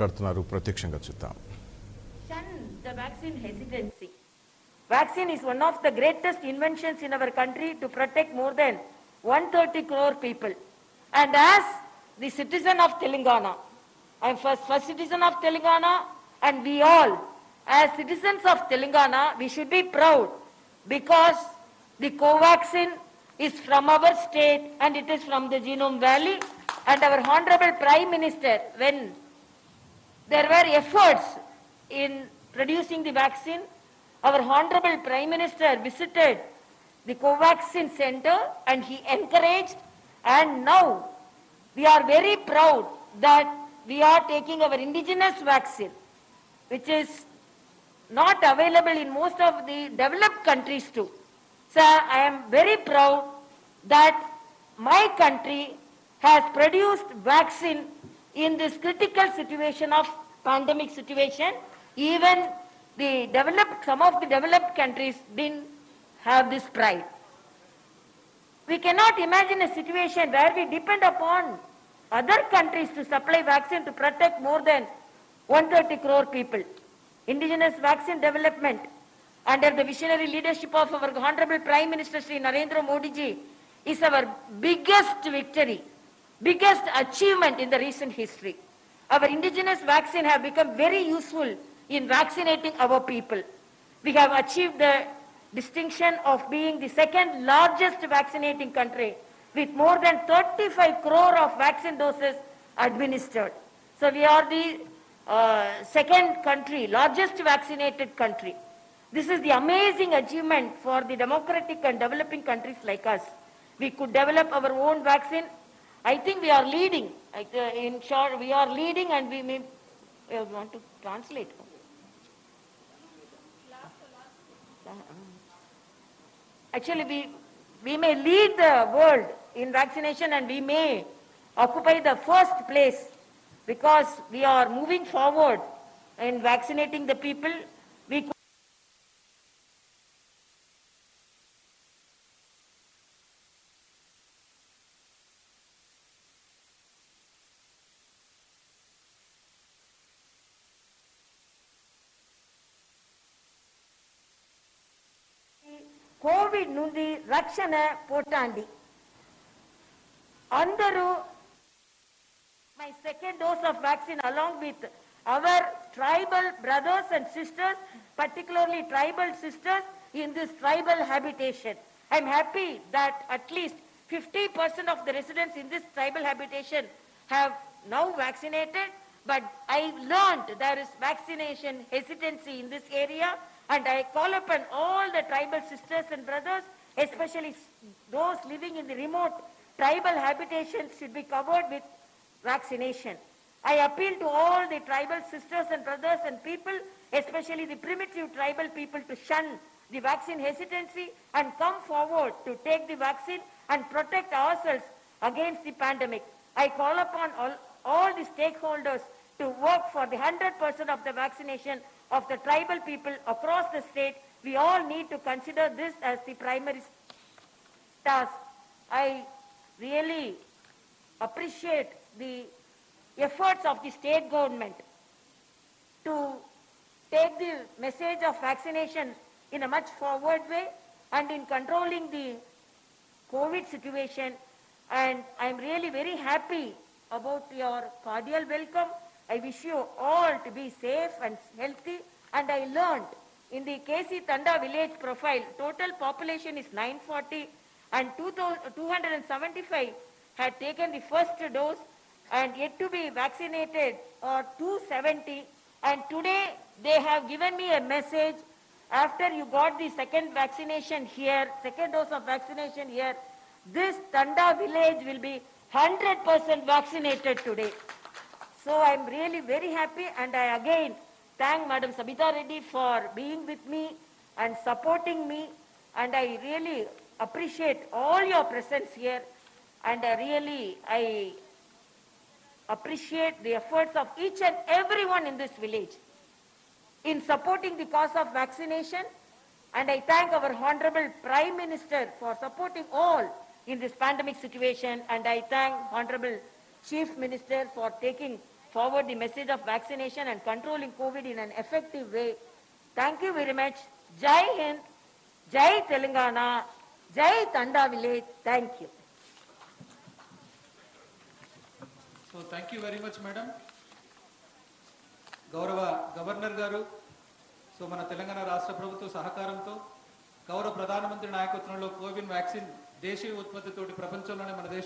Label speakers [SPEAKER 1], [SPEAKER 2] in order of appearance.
[SPEAKER 1] ప్రత్యక్షంగా చూద్దాం.
[SPEAKER 2] Shun the vaccine hesitancy. Vaccine is one of the greatest inventions in our country to protect more than 130 crore people. And as the citizen of Telangana, I am first citizen of Telangana, and we all, as citizens of Telangana, we should be proud because the Covaxin is from our state and it is from the Genome Valley. And our Honorable Prime Minister, when there were efforts in producing the vaccine, our Honorable Prime Minister visited the Covaxin Center and he encouraged, and now we are very proud that we are taking our indigenous vaccine, which is not available in most of the developed countries too. So I am very proud that my country has produced vaccine in this critical situation of pandemic situation. Even some of the developed countries didn't have this pride. We cannot imagine a situation where we depend upon other countries to supply vaccine to protect more than 130 crore people. Indigenous vaccine development under the visionary leadership of our Honorable Prime Minister Sri Narendra Modi ji is our biggest victory, biggest achievement in the recent history. Our indigenous vaccine have become very useful in vaccinating our people. We have achieved the distinction of being the second largest vaccinating country with more than 35 crore of vaccine doses administered. So we are the second country, largest vaccinated country. This is the amazing achievement for the democratic and developing countries like us. We could develop our own vaccine. I think we are leading. In short, we are leading, and we may want to translate. Actually, we may lead the world in vaccination, and we may occupy the first place because we are moving forward in vaccinating the people. We could Covid నుండి రక్షణ పోటాండి అందరూ my second dose of vaccine along with our tribal brothers and sisters, particularly tribal sisters in this tribal habitation. I'm happy that at least 50% of the residents in this tribal habitation have now vaccinated, but I learned there is vaccination hesitancy in this area. And I call upon all the tribal sisters and brothers, especially those living in the remote tribal habitations, should be covered with vaccination. I appeal to all the tribal sisters and brothers and people, especially the primitive tribal people, to shun the vaccine hesitancy and come forward to take the vaccine and protect ourselves against the pandemic. I call upon all the stakeholders to work for the 100% of the vaccination of the tribal people across the state. We all need to consider this as the primary task. I really appreciate the efforts of the state government to take the message of vaccination in a much forward way and in controlling the COVID situation. And I'm really very happy about your cordial welcome. I wish you all to be safe and healthy. And I learned in the KC Tanda village profile, total population is 940 and 275 had taken the first dose and yet to be vaccinated are 270. And today they have given me a message, after you got the second vaccination here, second dose of vaccination here, this Tanda village will be 100% vaccinated today. So I'm really very happy, and I again thank Madam Sabita Reddy for being with me and supporting me, and I really appreciate all your presence here, and I appreciate the efforts of each and everyone in this village in supporting the cause of vaccination, and I thank our Honorable Prime Minister for supporting all in this pandemic situation, and I thank Honorable Chief Minister for taking forward the message of vaccination and controlling COVID in an effective way. Thank you very much. Jai Hind, Jai Telangana, Jai Tanda Village. Thank you.
[SPEAKER 1] So thank you very much, madam. గౌరవ governor గారు, so మన తెలంగాణ రాష్ట్ర ప్రభుత్వ సహకారంతో గౌరవ ప్రధానమంత్రి నాయకత్వంలో Covid vaccine దేశీయ ఉత్పత్తితోటి ప్రపంచంలోనే మన దేశం